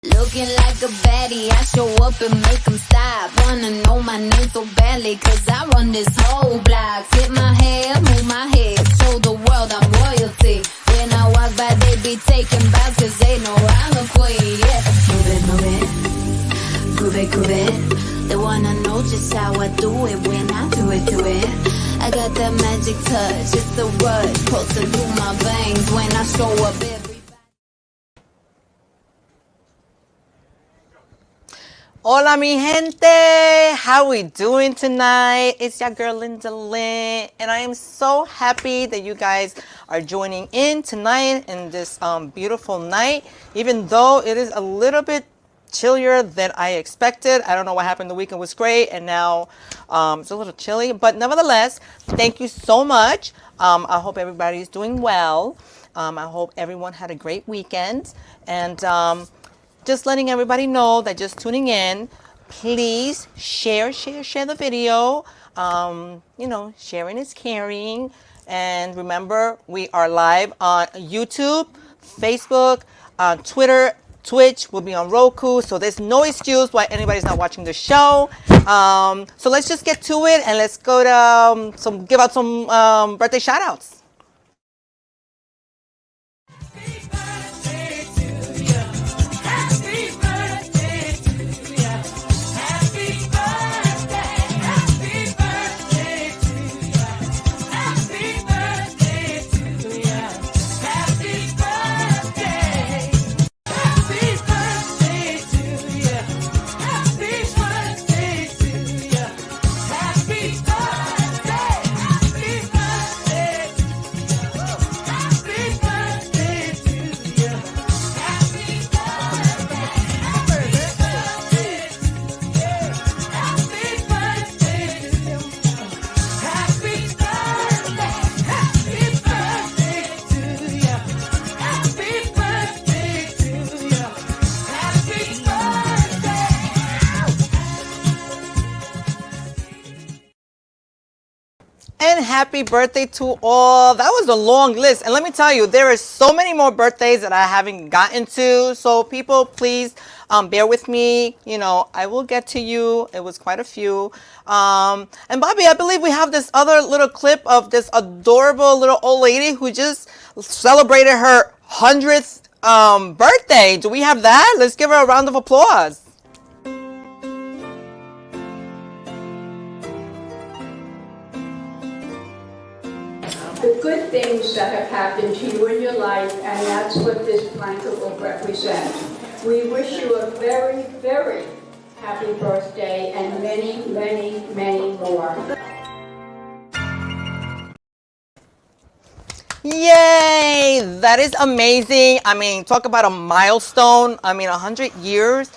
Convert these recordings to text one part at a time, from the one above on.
Looking like a baddie, I show up and make them stop. Wanna know my name so badly, cause I run this whole block. Flip my hair, move my head, show the world I'm royalty. When I walk by, they be taking bows, cause they know I'm a queen, yeah. Move it, move it, groove it, groove it. They wanna know just how I do it when I do it. I got that magic touch, it's the rush, pulsing through my veins when I show up every. Hola mi gente, how we doing tonight? It's your girl Linda Lynn, and I am so happy that you guys are joining in tonight in this beautiful night, even though it is a little bit chillier than I expected. I don't know what happened. The weekend was great, and now it's a little chilly, but nevertheless, thank you so much. I hope everybody's doing well. I hope everyone had a great weekend, and just letting everybody know that just tuning in, please share the video. Sharing is caring. And remember, we are live on YouTube, Facebook, Twitter, Twitch. We'll be on Roku. So there's no excuse why anybody's not watching the show. So let's just get to it, and let's go to give out some birthday shout outs. And happy birthday to all. That was a long list. And let me tell you, there are so many more birthdays that I haven't gotten to. So people, please bear with me. You know, I will get to you. It was quite a few. And Bobby, I believe we have this other little clip of this adorable little old lady who just celebrated her 100th birthday. Do we have that? Let's give her a round of applause. The good things that have happened to you in your life, and that's what this blanket will represent. We wish you a very, very happy birthday and many, many, many more. Yay! That is amazing. I mean, talk about a milestone. I mean, 100 years.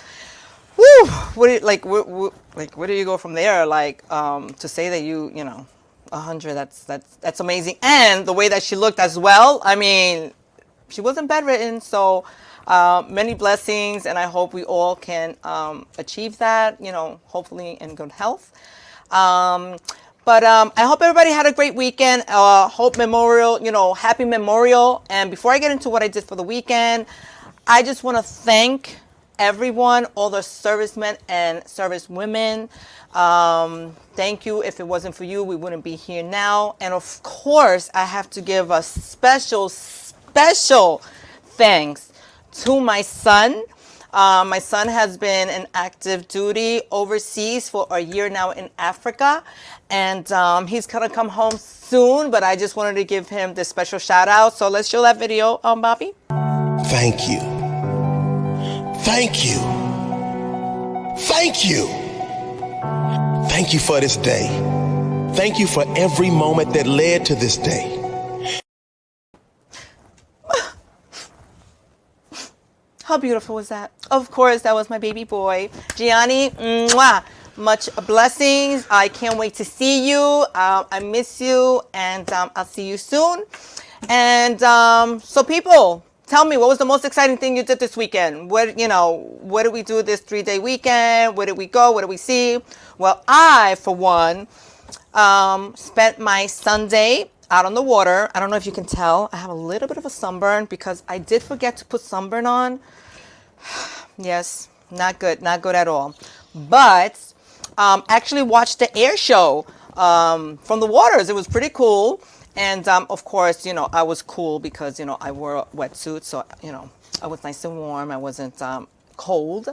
Woo! Where do you go from there? Like, to say that you know, 100, that's amazing. And the way that she looked as well. I mean, she wasn't bedridden, so many blessings, and I hope we all can achieve that, you know, hopefully in good health. But I hope everybody had a great weekend. Hope Memorial, you know, happy Memorial. And before I get into what I did for the weekend, I just want to thank everyone, all the servicemen and servicewomen. Thank you. If it wasn't for you, we wouldn't be here now. And of course, I have to give a special thanks to my son. My son has been in active duty overseas for a year now in Africa, and he's gonna come home soon, but I just wanted to give him this special shout out. So let's show that video, Bobby. Thank you. Thank you. Thank you. Thank you for this day. Thank you for every moment that led to this day. How beautiful was that? Of course, that was my baby boy. Gianni, mwah, much blessings. I can't wait to see you. I miss you, and I'll see you soon. And so people, tell me, what was the most exciting thing you did this weekend? What did we do this 3-day weekend? Where did we go? What did we see? Well, I, for one, spent my Sunday out on the water. I don't know if you can tell. I have a little bit of a sunburn because I did forget to put sunburn on. Yes, not good at all. But actually watched the air show from the waters. It was pretty cool. And of course, I was cool because, I wore a wetsuit. So, I was nice and warm. I wasn't cold.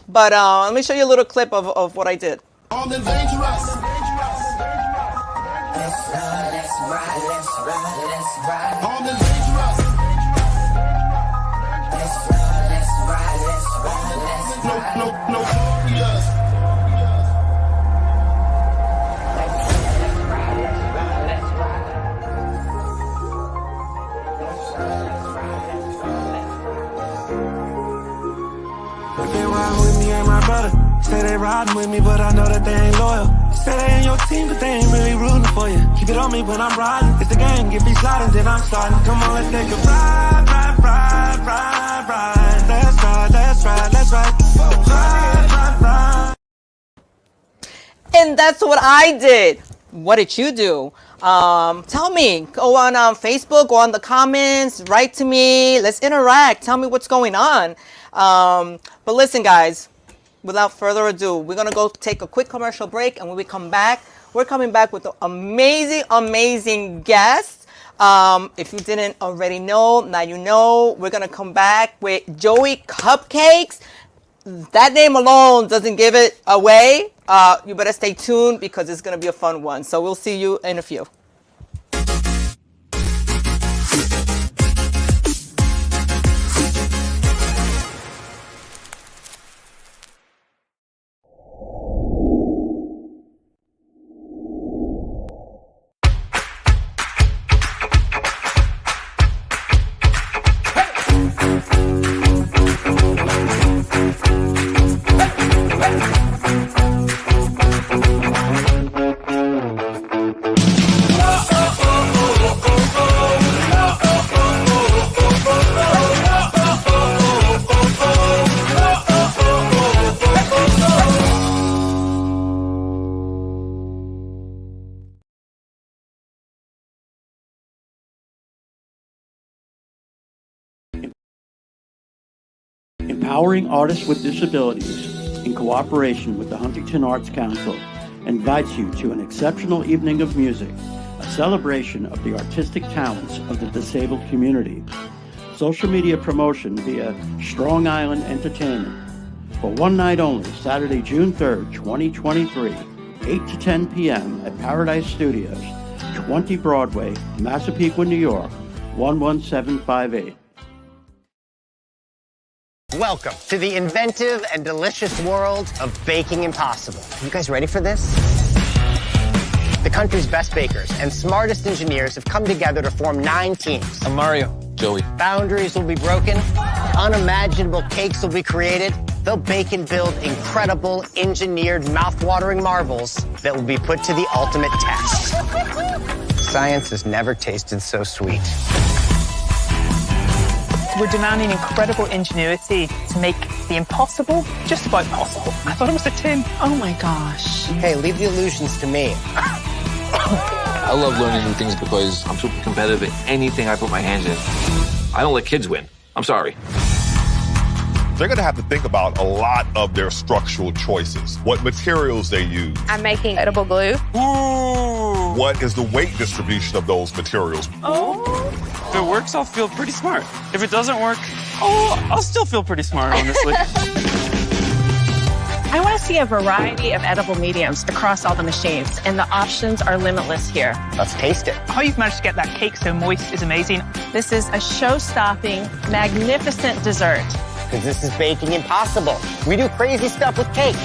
But let me show you a little clip of what I did. On the dangerous. Let's ride, let's ride, let's ride, let's ride. On the dangerous. Let's ride, let's ride, let's ride, let's ride. Notorious. They ride with me and my brother. Say they riding with me, but I know that they ain't loyal. Say they ain't your team, but they ain't really rooting for you. Keep it on me when I'm riding. It's the game, get me sliding, then I'm sliding. Come on, let's take a ride, ride, ride, ride, ride. Let's ride, let's ride, let's ride. Ride, ride, ride. And that's what I did. What did you do? Tell me. Go on Facebook, go on the comments, write to me. Let's interact. Tell me what's going on. But listen, guys, without further ado, we're going to go take a quick commercial break. And when we come back, we're coming back with an amazing, amazing guest. If you didn't already know, now you know. We're going to come back with Joey Cupcakes. That name alone doesn't give it away. You better stay tuned because it's going to be a fun one. So we'll see you in a few. Empowering Artists with Disabilities, in cooperation with the Huntington Arts Council, invites you to an exceptional evening of music, a celebration of the artistic talents of the disabled community. Social media promotion via Strong Island Entertainment. For one night only, Saturday, June 3rd, 2023, 8 to 10 p.m. at Paradise Studios, 20 Broadway, Massapequa, New York, 11758. Welcome to the inventive and delicious world of baking impossible. You guys ready for this? The country's best bakers and smartest engineers have come together to form 9 teams. I'm Mario. Joey. Boundaries will be broken, unimaginable cakes will be created. They'll bake and build incredible, engineered, mouth-watering marvels that will be put to the ultimate test. Science has never tasted so sweet. We're demanding incredible ingenuity to make the impossible just about possible. I thought it was a 10. Oh my gosh. Hey, leave the illusions to me. I love learning new things because I'm super competitive at anything I put my hands in. I don't let kids win. I'm sorry. They're going to have to think about a lot of their structural choices, what materials they use. I'm making edible glue. Ooh. What is the weight distribution of those materials? Oh. If it works, I'll feel pretty smart. If it doesn't work, I'll still feel pretty smart, honestly. I want to see a variety of edible mediums across all the machines, and the options are limitless here. Let's taste it. How you've managed to get that cake so moist is amazing. This is a show-stopping, magnificent dessert. Because this is baking impossible. We do crazy stuff with cake.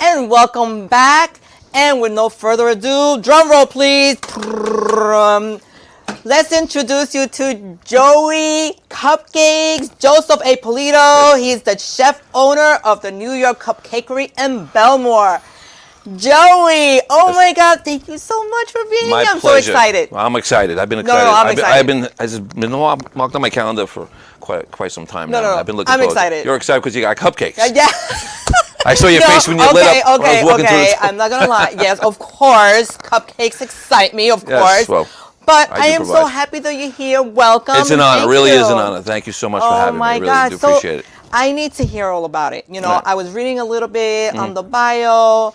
And welcome back. And with no further ado, drum roll please. Let's introduce you to Joey Cupcakes, Joseph A. Polito. He's the chef owner of the New York Cupcakery in Belmore. Joey, oh my God, thank you so much for being here. I'm so excited. I'm excited. I've been excited. No, I'm excited. I've been marked on my calendar for quite some time now. No, I've been looking I'm forward. excited. You're excited because you got cupcakes. Yeah. I saw your face when you lit up when I was walking through the store. I'm not gonna lie. Yes, of course, cupcakes excite me. Of Yes, course. well, But I I do am so provide. happy that you're here. Welcome. It's an and honor. thank Really you. is an honor. Thank you so much for having me. I really God. do appreciate it. I need to hear all about it. You know, Right. I was reading a little bit Mm-hmm. on the bio.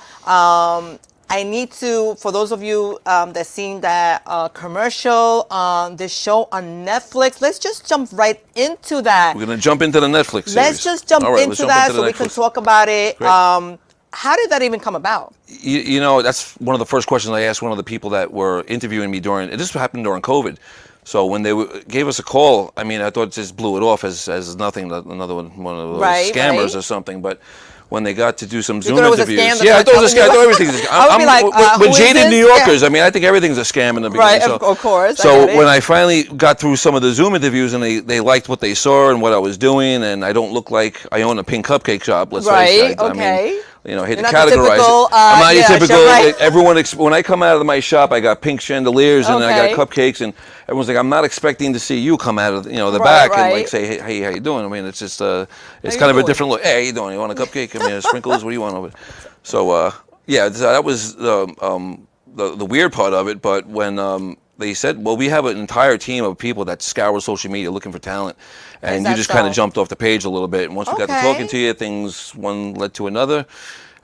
I need to, for those of you that seen that commercial on this show on Netflix, let's just jump right into that. We're going to jump into the Netflix series. Let's just jump All right, into let's that into so the we can Netflix. talk about it. Great. How did that even come about? You know, that's one of the first questions I asked one of the people that were interviewing me during, and this happened during COVID. So when they gave us a call, I mean, I thought it just blew it off as nothing, another one of those scammers or something. But when they got to do some Zoom interviews, I thought it was a scam. I thought everything was a scam. I would be like, we're who is jaded this? New Yorkers. I mean, I think everything's a scam in the beginning. Right, so, of course. So when I finally got through some of the Zoom interviews and they liked what they saw and what I was doing, and I don't look like I own a pink cupcake shop. Let's face it. I mean, you know, I hate to categorize it. I'm not your typical. Everyone, when I come out of my shop, I got pink chandeliers and I got cupcakes, and everyone's like, I'm not expecting to see you come out of the back and like say, hey, how you doing? I mean, it's just it's kind of a different look. Hey, how you doing? You want a cupcake? I mean, sprinkles? What do you want over there? So yeah, that was the weird part of it. But when they said, well, we have an entire team of people that scour social media looking for talent, and you just kind of jumped off the page a little bit. And once we got to talking to you, things one led to another,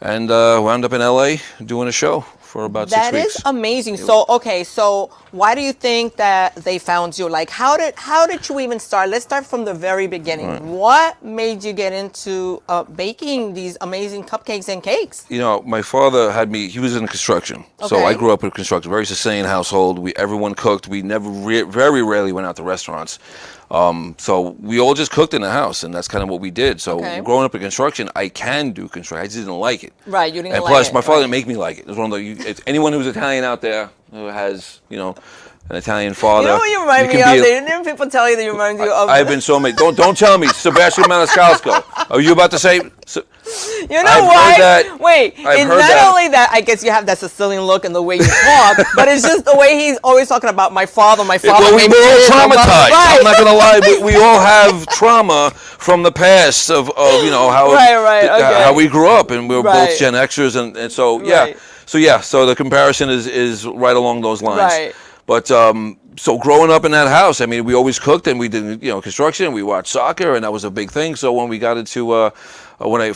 and wound up in LA doing a show for about 6 weeks. That is amazing. So so why do you think that they found you? Like, how did you even start? Let's start from the very beginning. Right. What made you get into baking these amazing cupcakes and cakes? You know, my father had me. He was in construction, so I grew up in construction. Very Sicilian household. Everyone cooked. We never, very rarely went out to restaurants. So we all just cooked in the house, and that's kind of what we did. So growing up in construction, I can do construction. I just didn't like it. Right, you didn't like it. And plus, my father didn't make me like it. It was one of the. Anyone who's Italian out there who has, you know, an Italian father. You know what you remind me of? Didn't people tell you that you remind you of? I've been so many. Don't tell me, Sebastian Maniscalco. Are you about to say? You know why? Wait, it's not only that I guess you have that Sicilian look and the way you talk, but it's just the way he's always talking about my father. My father. Well, we're all traumatized. Right. I'm not gonna lie. We all have trauma from the past of you know how how we grew up, and we were both Gen Xers, and so yeah. So the comparison is right along those lines. Right. But so growing up in that house, I mean, we always cooked, and we did construction, and we watched soccer, and that was a big thing. So when we got into when I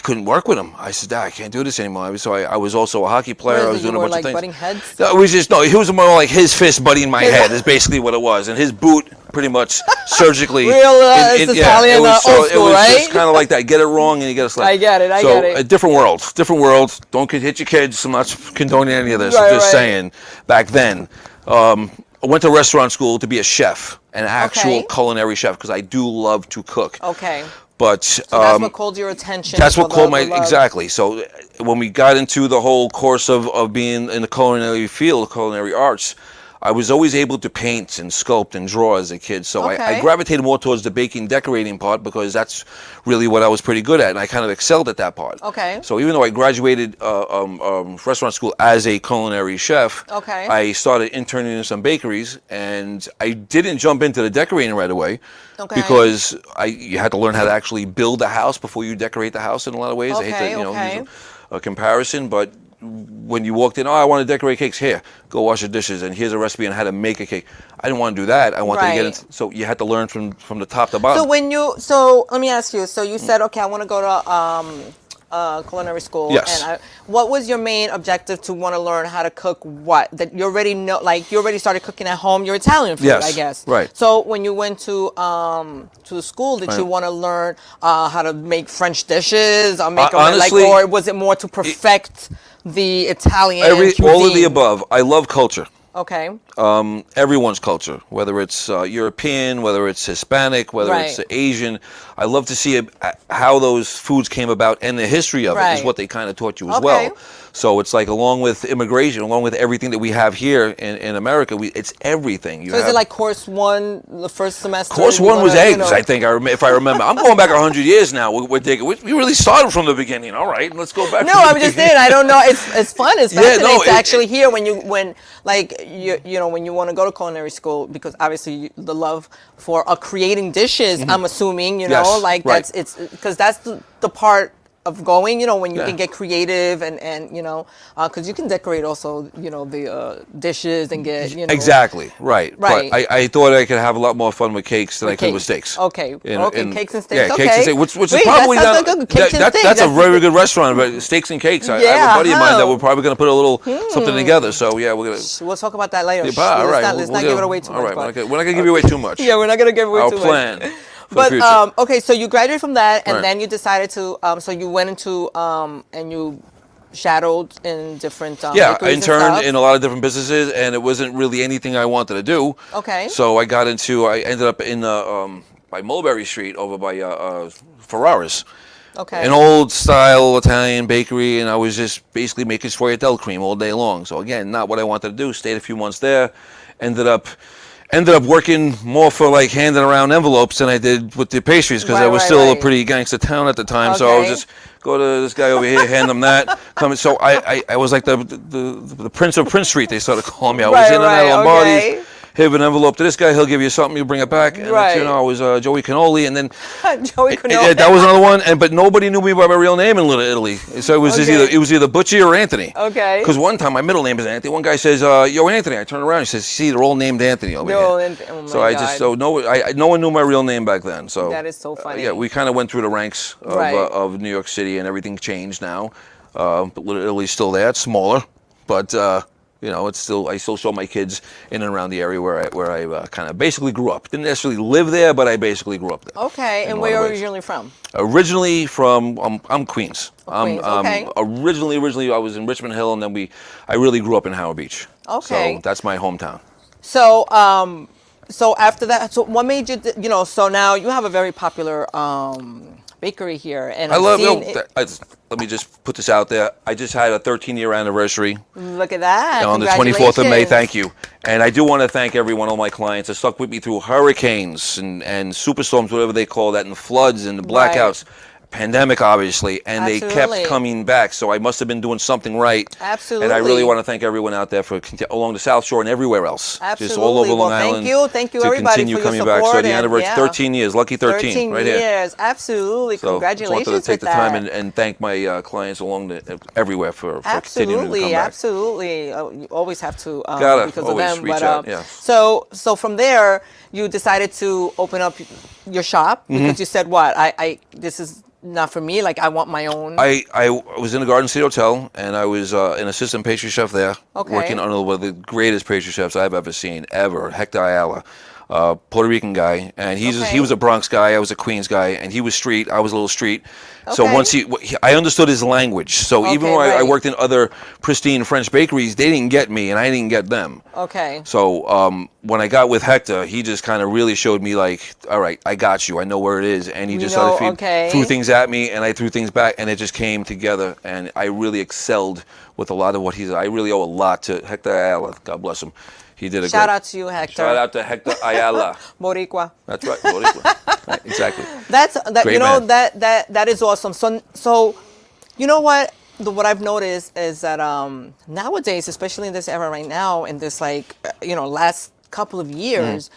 couldn't work with him. I said, Dad, I can't do this anymore. So I was also a hockey player. I was doing a bunch of things. Butting heads? No, it was more like his fist butting my head is basically what it was, and his boot pretty much surgically. Italian old school, it was just kind of like that. Get it wrong and you get a slap. I get it. So a different world. Don't hit your kids. I'm not condoning any of this. I'm just saying. Back then, I went to restaurant school to be a chef, an actual culinary chef, because I do love to cook. Okay. But so that's what called your attention. That's what called my exactly. So when we got into the whole course of being in the culinary field, culinary arts, I was always able to paint and sculpt and draw as a kid. So I gravitated more towards the baking, decorating part because that's really what I was pretty good at, and I kind of excelled at that part. Okay. So even though I graduated restaurant school as a culinary chef, I started interning in some bakeries, and I didn't jump into the decorating right away. Because you had to learn how to actually build a house before you decorate the house in a lot of ways. I hate to use a comparison, but when you walked in, I want to decorate cakes. Here, go wash the dishes, and here's a recipe on how to make a cake. I didn't want to do that. I wanted to get into, so you had to learn from the top to bottom. So let me ask you. So you said, okay, I want to go to culinary school. Yes. And what was your main objective to want to learn how to cook? What that you already know, like you already started cooking at home. Your Italian food, I guess. Right. So when you went to the school, did you want to learn how to make French dishes or make honestly, or was it more to perfect the Italian cuisine? All of the above. I love culture. Okay. Everyone's culture, whether it's European, whether it's Hispanic, whether it's Asian. I love to see how those foods came about, and the history of it is what they kind of taught you as well. So it's like along with immigration, along with everything that we have here in America, it's everything. So is it like course one, the first semester? Course one was eggs, I think, if I remember. I'm going back 100 years now. We really started from the beginning. All right, let's go back. No, I'm just saying. I don't know. It's fun. It's fascinating to actually hear when you want to go to culinary school, because obviously the love for creating dishes. I'm assuming that's because that's the part of going, when you can get creative and because you can decorate also, the dishes and get, Exactly, right. Right. But I thought I could have a lot more fun with cakes than I could with steaks. Okay. Cakes and steaks. Yeah, okay. cakes and steaks, which is Wait, probably that sounds like cakes and steaks. that's a very good restaurant, but steaks and cakes. I have a buddy of mine that we're probably going to put a little something together. So yeah, we're gonna. We'll talk about that later. Yeah, all right. Let's not give it away too much. All right, we're not gonna give you away too much. Yeah, we're not gonna give away too much. Our plan. But okay, so you graduated from that, and Right. then you decided to. So you went into and you shadowed in different. Yeah, I bakeries and interned stuff. in a lot of different businesses, and it wasn't really anything I wanted to do. Okay. So I ended up in by Mulberry Street over by Ferraris. Okay. An old style Italian bakery, and I was just basically making sfogliatelle cream all day long. So again, not what I wanted to do. Stayed a few months there. Ended up working more for like handing around envelopes than I did with the pastries because I was still a pretty gangster town at the time. So I was just go to this guy over here, hand him that. So I was like the Prince of Prince Street. They started calling me. I was in and out of Lombardi's. Give an envelope to this guy, he'll give you something, you bring it back. And next, I was Joey Cannoli, and then Joey Cannoli. that was another one. But nobody knew me by my real name in Little Italy, so it was just either Butchie or Anthony. Okay. Because one time my middle name is Anthony. One guy says, "Yo, Anthony." I turn around, he says, "See, they're all named Anthony over here." So no one knew my real name back then. So that is so funny. Yeah, we kind of went through the ranks of New York City, and everything changed now. But Little Italy's still there. It's smaller, but. It's still I still show my kids in and around the area where I kind of basically grew up. Didn't necessarily live there, but I basically grew up there. Okay, and where are you originally from? Originally from I'm Queens. Queens, okay. Originally I was in Richmond Hill, and then I really grew up in Howard Beach. Okay. So that's my hometown. So so after that, so what made you so now you have a very popular bakery here, and let me just put this out there. I just had a 13-year anniversary. Look at that. On the 24th of May, thank you. And I do want to thank every one of my clients that stuck with me through hurricanes and superstorms, whatever they call that, and floods and the blackouts. Pandemic, obviously, and they kept coming back. So I must have been doing something right. Absolutely. And I really want to thank everyone out there for along the South Shore and everywhere else. Absolutely. Just all over Long Island. Thank you, everybody, continue for coming your back. support. So the anniversary, 13 years, lucky 13, right here. 13 years, absolutely. So Congratulations I wanted to take with the that. time and thank my clients along everywhere for continuing to come back. Absolutely. You always have to because of always them. reach out, yeah. So from there, you decided to open up your shop because you said, what? This is not for me. Like, I want my own. I was in the Garden State Hotel, and I was an assistant pastry chef there, working under one of the greatest pastry chefs I've ever seen, ever, Hector Ayala, Puerto Rican guy, and he was a Bronx guy, I was a Queens guy, and he was street, I was a little street. So once I understood his language. So even though I worked in other pristine French bakeries, they didn't get me, and I didn't get them. Okay. So when I got with Hector, he just kind of really showed me like, all right, I got you. I know where it is. And he just threw things at me, and I threw things back, and it just came together. And I really excelled with a lot of what he said. I really owe a lot to Hector Ayala. God bless him. He did a Shout out to you, Hector. Shout out to Hector Ayala. Boricua. That's right, Boricua. Right, exactly. Great man. That is awesome. So you know what? What I've noticed is that nowadays, especially in this era right now, in this last couple of years,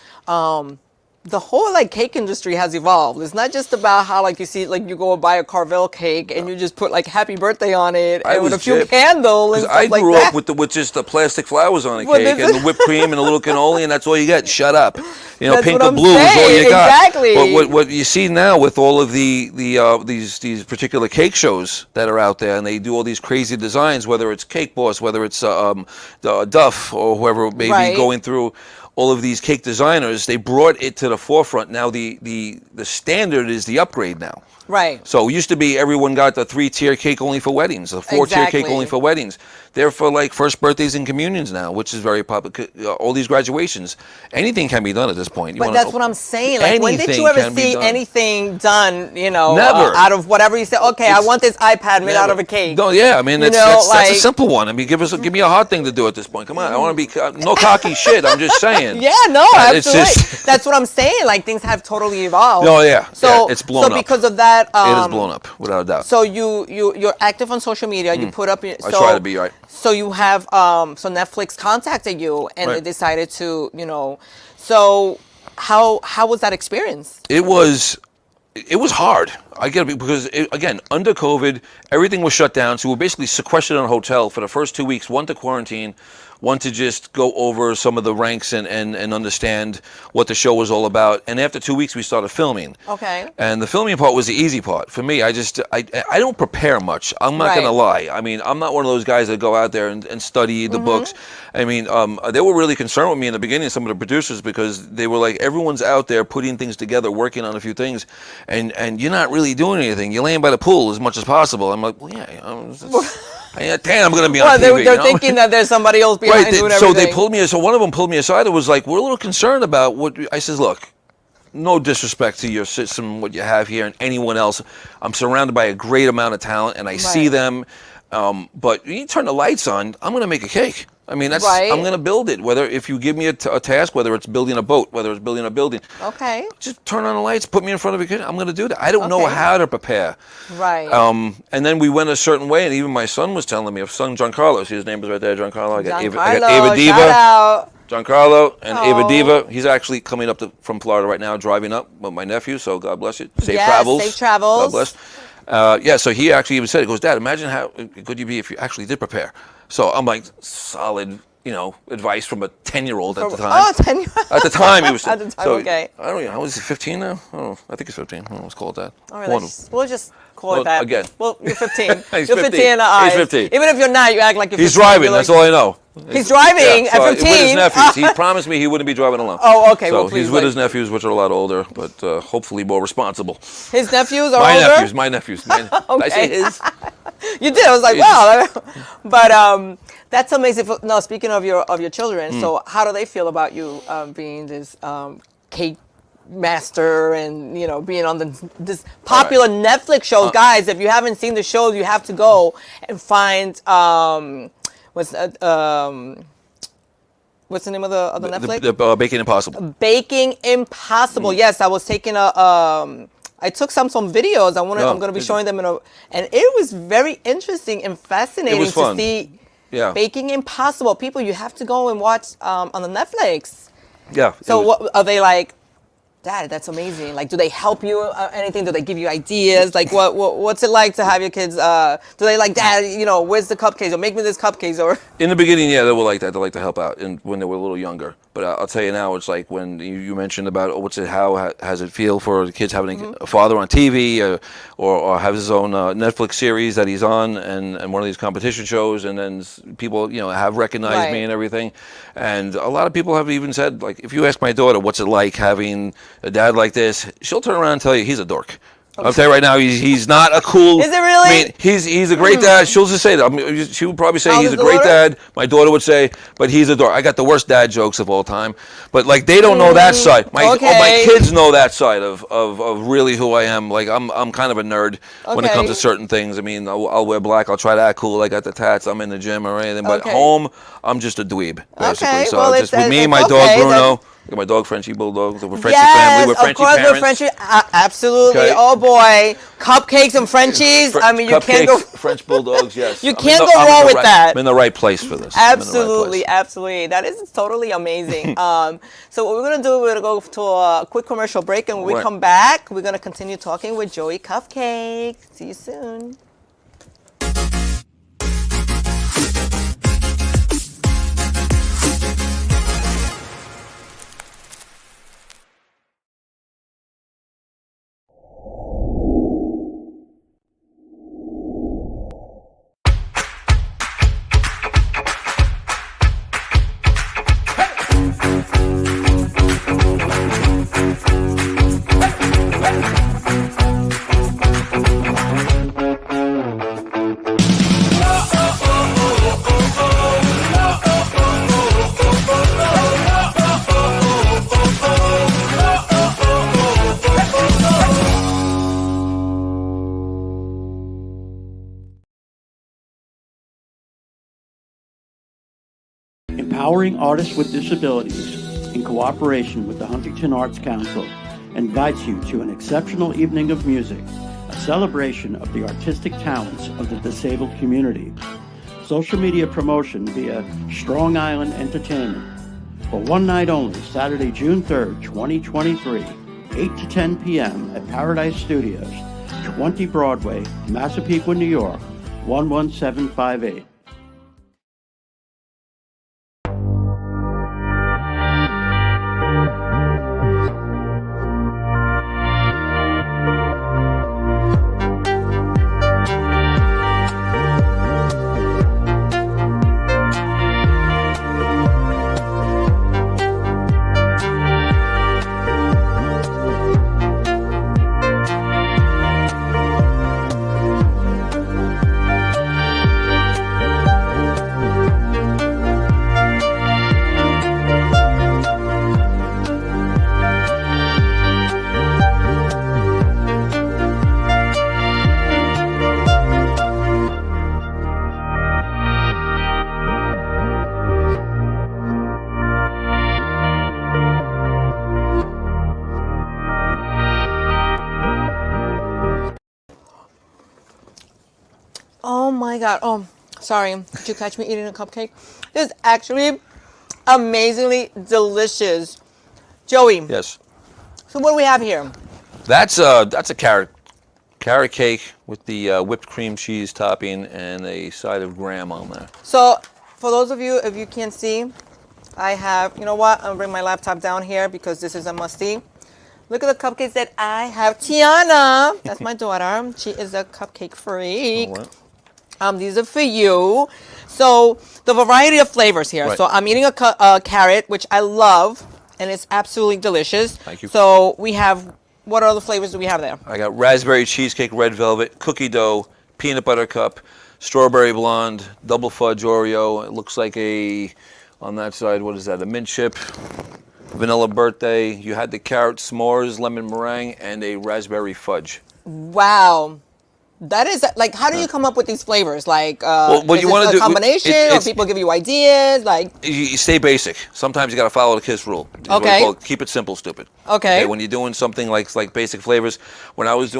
the whole cake industry has evolved. It's not just about how you see you go and buy a Carvel cake and you just put happy birthday on it and with a few candles and stuff I like grew that. up with just the plastic flowers on a cake and the whipped cream and a little cannoli, and that's all you get. Shut up. That's pink what or I'm blue is all you got. Exactly. But what you see now with all of these particular cake shows that are out there, and they do all these crazy designs, whether it's Cake Boss, whether it's Duff or whoever may be going through all of these cake designers, they brought it to the forefront. Now the standard is the upgrade now. Right. So it used to be everyone got the 3-tier cake only for weddings, the 4-tier cake only for weddings. They're for first birthdays and communions now, which is very popular. All these graduations, anything can be done at this point. But that's what I'm saying. When did you Anything ever can be see done. anything done, Never. out of whatever you say, okay, I want this iPad made out of a cake. No, yeah, I mean, that's a simple one. I mean, give me a hard thing to do at this point. Come on, I want to be, no cocky shit, I'm just saying. Yeah, no, absolutely. Just, that's what I'm saying. Things have totally evolved. Oh, yeah. So, it's blown up. So because of that. It has blown up, without a doubt. So you're active on social media. You put up. I try to be, right. So you have, so Netflix contacted you and they decided to, so how was that experience? It was it was hard. I get it because, again, under COVID, everything was shut down. So we were basically sequestered in a hotel for the first 2 weeks, one to quarantine, one to just go over some of the ranks and understand what the show was all about. And after 2 weeks, we started filming. Okay. And the filming part was the easy part. For me, I don't prepare much. I'm not going to lie. I mean, I'm not one of those guys that go out there and study the books. I mean, they were really concerned with me in the beginning, some of the producers, because they were like, everyone's out there putting things together, working on a few things, and you're not really doing anything. You're laying by the pool as much as possible. I'm like, well, yeah, I'm going to be on TV. They're thinking that there's somebody else behind doing everything. So they pulled me. So one of them pulled me aside. It was like, we're a little concerned about what. I says, look, no disrespect to your system, what you have here, and anyone else. I'm surrounded by a great amount of talent, and I see them. But you turn the lights on, I'm going to make a cake. I mean, that's I'm going to build it. Whether if you give me a task, whether it's building a boat, whether it's building a building, just turn on the lights, put me in front of a kid. I'm going to do that. I don't know how to prepare. Right. And then we went a certain way, and even my son was telling me. Son Giancarlo, see his name is right there, Giancarlo. I got Ava Diva. Shout out. Giancarlo and Ava Diva. He's actually coming up from Florida right now, driving up with my nephew. So God bless you. Safe travels. Safe travels. God bless. So he actually even said, he goes, Dad, imagine how good you'd be if you actually did prepare. So I'm like, solid, advice from a 10-year-old at the time. Oh, 10-year-old. At the time, he was. At the time, so, okay. I don't know. How is he, 15 now? I think he's 15. I don't know, let's call it that. All right, we'll just call it that. Again. Well, you're 15. He's you're 15 in the eyes. He's 15. Even if you're not, you act like you're 15. He's driving, that's all I know. He's driving at 15? With his nephews. He promised me he wouldn't be driving alone. Oh, okay. So well, please, he's with his nephews, which are a lot older, but hopefully more responsible. His nephews are older? My nephews. Did I say his? You did. I was like, wow. But that's amazing. Now, speaking of your children, so how do they feel about you being this cake master and being on this popular Netflix show? Guys, if you haven't seen the show, you have to go and find what's the name of the Netflix? The Baking Impossible. Baking Impossible. Yes, I was taking I took some videos. I'm going to be showing them and it was very interesting and fascinating to see. Yeah. Baking Impossible. People, you have to go and watch on the Netflix. Yeah. So what are they like? Dad, that's amazing. Like, do they help you anything? Do they give you ideas? Like, what's it like to have your kids? Do they like, Dad, where's the cupcakes? Or make me this cupcakes? Or in the beginning, yeah, they were like that. They like to help out, and when they were a little younger. But I'll tell you now, it's like when you mentioned about how has it feel for the kids having a father on TV or have his own Netflix series that he's on and one of these competition shows, and then people have recognized me and everything. And a lot of people have even said, like, if you ask my daughter what's it like having a dad like this, she'll turn around and tell you he's a dork. I'll tell you right now, he's not a cool. Is it really? I mean, he's a great dad. She'll just say that. She would probably say he's a great dad. My daughter would say, but he's a dork. I got the worst dad jokes of all time. But like, they don't know that side. My kids know that side of really who I am. Like, I'm kind of a nerd when it comes to certain things. I mean, I'll wear black. I'll try to act cool. I got the tats. I'm in the gym or anything. But home, I'm just a dweeb, basically. So just with me, my dog Bruno. Got my dog Frenchie Bulldog. We're Frenchie family. We're Frenchie parents. We're Frenchie. Absolutely. Okay. Oh boy, cupcakes and Frenchies. I mean, you can't go. French Bulldogs. Yes. You can't go wrong with that. I'm in the right place for this. Absolutely, absolutely. That is totally amazing. So what we're gonna do, we're gonna go to a quick commercial break, and when we come back, we're gonna continue talking with Joey Cupcake. See you soon. Empowering Artists with Disabilities, in cooperation with the Huntington Arts Council, invites you to an exceptional evening of music, a celebration of the artistic talents of the disabled community. Social media promotion via Strong Island Entertainment. For one night only, Saturday, June 3rd, 2023, 8 to 10 p.m. at Paradise Studios, 20 Broadway, Massapequa, New York, 11758. Oh my God. Oh, sorry. Did you catch me eating a cupcake? It's actually amazingly delicious. Joey. Yes. So what do we have here? That's a carrot cake with the whipped cream cheese topping and a side of graham on there. So for those of you, if you can't see, I have, you know what? I'm gonna bring my laptop down here because this is a must-see. Look at the cupcakes that I have. Tiana, that's my daughter. She is a cupcake freak. Oh, These are for you. So the variety of flavors here. Right. So I'm eating a carrot, which I love, and it's absolutely delicious. Thank you. So we have, what other flavors do we have there? I got raspberry cheesecake, red velvet, cookie dough, peanut butter cup, strawberry blonde, double fudge Oreo. It looks like on that side, what is that? A mint chip, vanilla birthday. You had the carrot s'mores, lemon meringue, and a raspberry fudge. Wow. That is, like, how do you come up with these flavors? Like, what is you it want to a do? Combination, or people give you ideas? Like, you stay basic. Sometimes you got to follow the KISS rule. It's what we Okay. call it. Keep it simple, stupid. Okay. When you're doing something like basic flavors, when I was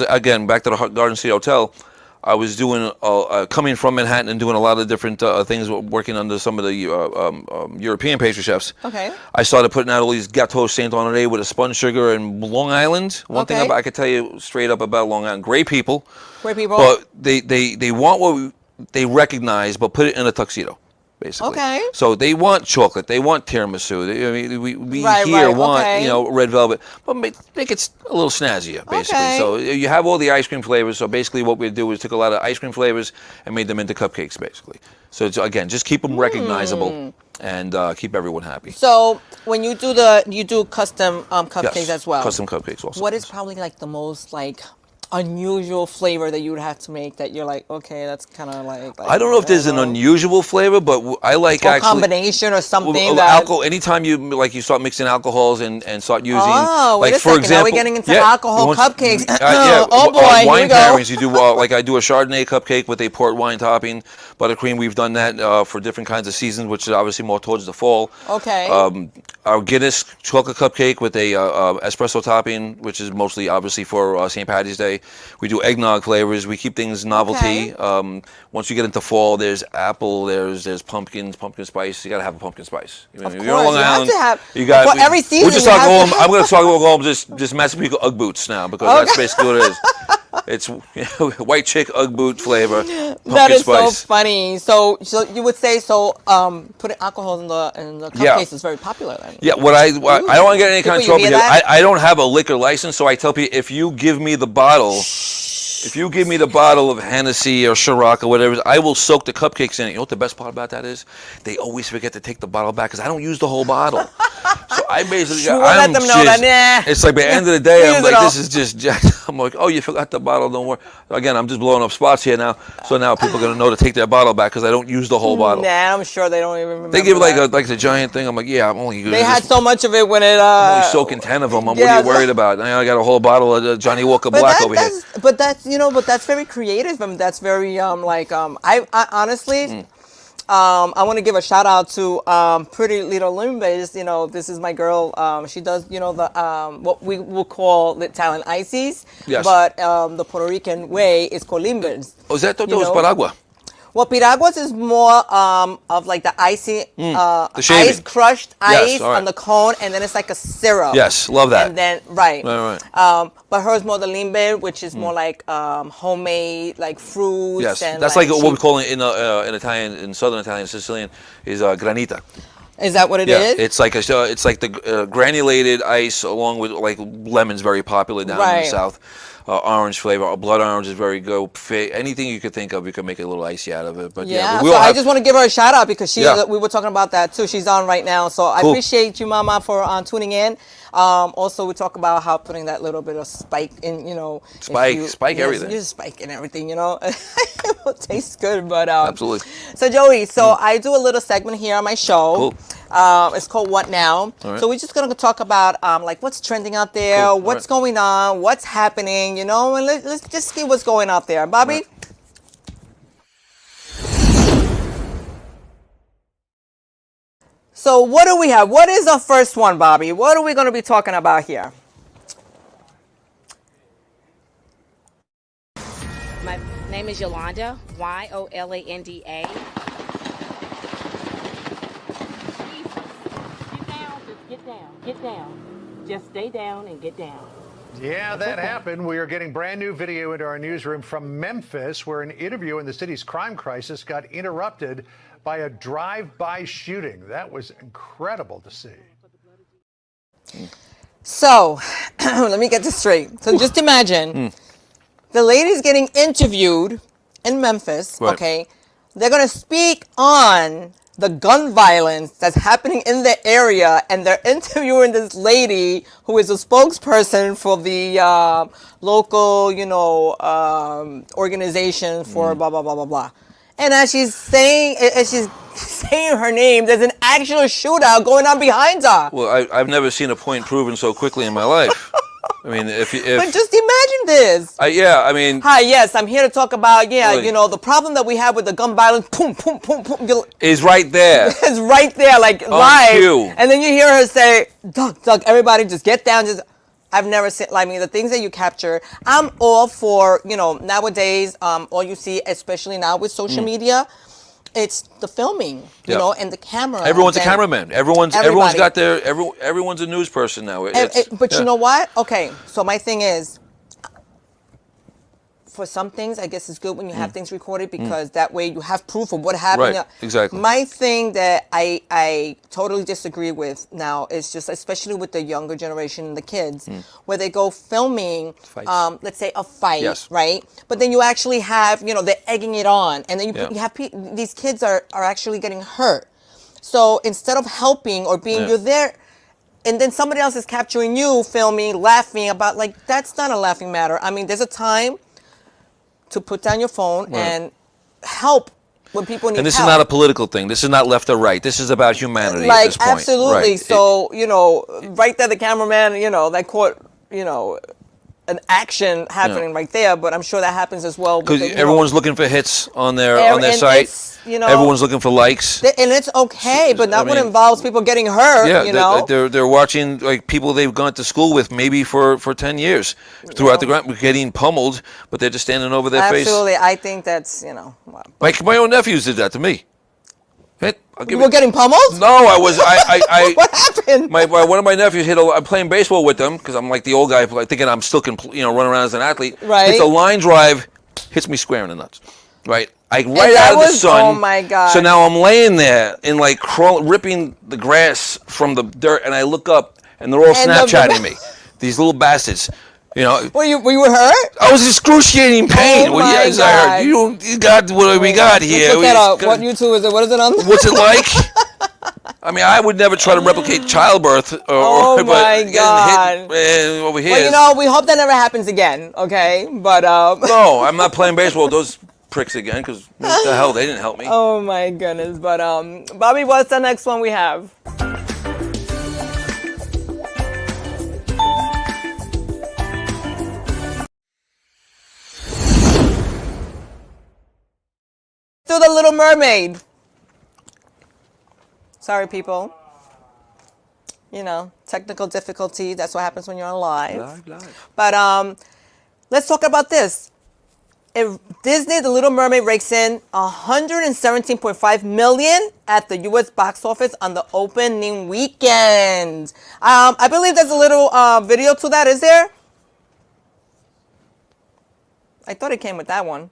again back to the Garden City Hotel, I was doing coming from Manhattan and doing a lot of different things, working under some of the European pastry chefs. Okay. I started putting out all these gâteaux Saint Honoré with a spun sugar and Long Island. One thing I could tell you straight up about Long Island: great people. Great people. But they want what they recognize, but put it in a tuxedo, basically. Okay. So they want chocolate. They want tiramisu. We Right, here right, want okay. red velvet, but make it a little snazzier, basically. Okay. So you have all the ice cream flavors. So basically, what we do is took a lot of ice cream flavors and made them into cupcakes, basically. So it's, again, just keep them recognizable and keep everyone happy. So when you do custom cupcakes Yes, as well. custom cupcakes also. What is probably like the most unusual flavor that you would have to make that you're like, okay, that's kind of like I don't know if there's an unusual flavor, but I like or actually combination or something well, that alcohol. Anytime you start mixing alcohols and start using wait a for second, example, now we're getting into alcohol cupcakes. Yeah, Oh boy, here we wine go. pairings. You do like I do a Chardonnay cupcake with a port wine topping, buttercream. We've done that for different kinds of seasons, which is obviously more towards the fall. Okay. Our Guinness chocolate cupcake with a espresso topping, which is mostly obviously for St. Patty's Day. We do eggnog flavors. We keep things novelty. Once you get into fall, there's apple, there's pumpkin spice. You gotta have a pumpkin spice. Of You're on Long course, you have Island, to have. you got For every season, We're just you talking have to I'm going to talk about just Massapequa Ugg boots now because that's basically what it is. It's white chick Ugg boot flavor. That is spice. so funny. So you would say putting alcohol in the cupcakes is very popular then. Yeah, I don't want to get any kind of People, trouble you hear because that? I don't have a liquor license, so I tell people if you give me the bottle. If you give me the bottle of Hennessy or Ciroc or whatever, I will soak the cupcakes in it. You know what the best part about that is? They always forget to take the bottle back because I don't use the whole bottle. So I basically, let them know that, nah. It's like by the end of the day, I'm Use like, it all. this is just jacked. I'm like, oh, you forgot the bottle, don't worry. Again, I'm just blowing up spots here now. So now people are going to know to take their bottle back because I don't use the whole bottle. Nah, I'm sure they don't even remember. They give that. like the giant thing. I'm like, yeah, I'm only using They had this. so much of it when it. I'm only soaking 10 of them. What are you worried about? I got a whole bottle of Johnny Walker Black over here. But that's very creative. I mean, that's very I honestly, I want to give a shout out to Pretty Little Limbas. This is my girl. She does the what we will call the Italian ices. Yes. But the Puerto Rican way is called limbas. Oh, is that Toto's Paragua? Well, piraguas is more of like the icy, the shaving. ice crushed ice Yes, all right. on the cone, and then it's like a syrup. Yes, love that. And then right. But hers more the limber, which is more like homemade, like fruits. Yes, and that's like what we call it in Italian, in Southern Italian, Sicilian, is granita. Is that what it Yeah, is? it's like it's like the granulated ice along with like lemon's very popular down in the south. Orange flavor, blood orange is very good. Anything you could think of, you could make a little icy out of it. But yeah, but so I just want to give her a shout out because we were talking about that too. She's on right now, so I appreciate you, Mama, for tuning in. Also, we talk about how putting that little bit of spike in, spike everything. Just spike and everything, it will taste good. But absolutely. So Joey, I do a little segment here on my show. Cool. It's called What Now. Right. So we're just gonna talk about like what's trending out there, what's going on, what's happening, and let's just see what's going out there, Bobby. Right. So what do we have? What is the first one, Bobby? What are we going to be talking about here? My name is Yolanda, Yolanda. Get down. Just stay down and get down. Yeah, that happened. We are getting brand new video into our newsroom from Memphis, where an interview in the city's crime crisis got interrupted by a drive-by shooting. That was incredible to see. So, let me get this straight. So just imagine the lady's getting interviewed in Memphis, okay? They're going to speak on the gun violence that's happening in the area, and they're interviewing this lady who is a spokesperson for the local, organization for blah, blah, blah, blah, blah. And as she's saying her name, there's an actual shootout going on behind her. Well, I've never seen a point proven so quickly in my life. I mean, if but just imagine this. I mean. Hi, yes, I'm here to talk about the problem that we have with the gun violence. Boom, boom, boom, boom. Is right there. It's right there, like live. Cue. And then you hear her say, "Doug, everybody, just get down." I've never seen, the things that you capture. I'm all for, nowadays, all you see, especially now with social media, it's the filming, and the camera. Everyone's a cameraman. Everyone's got everyone's a news person now. But you know what? Okay, so my thing is, for some things, I guess it's good when you have things recorded because that way you have proof of what happened. Right, exactly. My thing that I totally disagree with now is just, especially with the younger generation, the kids, where they go filming, let's say a fight, right? But then you actually have, they're egging it on, and then you have these kids are actually getting hurt. So instead of helping or being, you're there, and then somebody else is capturing you, filming, laughing about, that's not a laughing matter. I mean, there's a time to put down your phone and help when people need help. And this is not a political thing. This is not left or right. This is about humanity at this point. Absolutely. Right. So, right there, the cameraman, that caught, an action happening right there, but I'm sure that happens as well. Because everyone's looking for hits on their site. Everyone's looking for likes. And it's okay, but not when it involves people getting hurt, they're watching people they've gone to school with maybe for 10 years throughout the ground, getting pummeled, but they're just standing over their face. Absolutely. I think that's, Like my own nephews did that to me. You were getting pummeled? No, I was. What happened? One of my nephews I'm playing baseball with them because I'm like the old guy, thinking I'm still running around as an athlete. Right. Hits a line drive, hits me square in the nuts. Right. Out of the sun. Oh my God. So now I'm laying there and ripping the grass from the dirt, and I look up and they're all Snapchatting me. These little bastards. Were you hurt? I was excruciating pain. Oh my God. You got what we got here. Look that up. What YouTube is it? What is it on? What's it like? I mean, I would never try to replicate childbirth. Oh my God. Over here. Well, we hope that never happens again. Okay, but no, I'm not playing baseball with those pricks again because what the hell, they didn't help me. Oh my goodness. But Bobby, what's the next one we have? To the Little Mermaid. Sorry, people. Technical difficulty. That's what happens when you're on live. Live. But let's talk about this. Disney, The Little Mermaid rakes in $117.5 million at the U.S. box office on the opening weekend. I believe there's a little video to that. Is there? I thought it came with that one.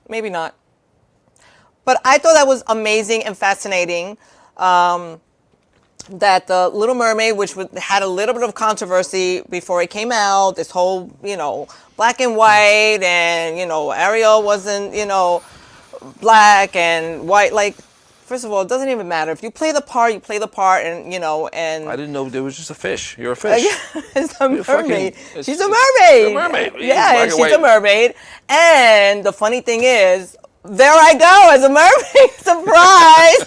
Maybe not. But I thought that was amazing and fascinating. That the Little Mermaid, which had a little bit of controversy before it came out, this whole, black and white, and, Ariel wasn't, black and white. Like, first of all, it doesn't even matter. If you play the part, you play the part, and, and... I didn't know there was just a fish. You're a fish. It's a mermaid. She's a mermaid. A mermaid. Yeah, she's a mermaid. And the funny thing is, there I go as a mermaid. Surprise!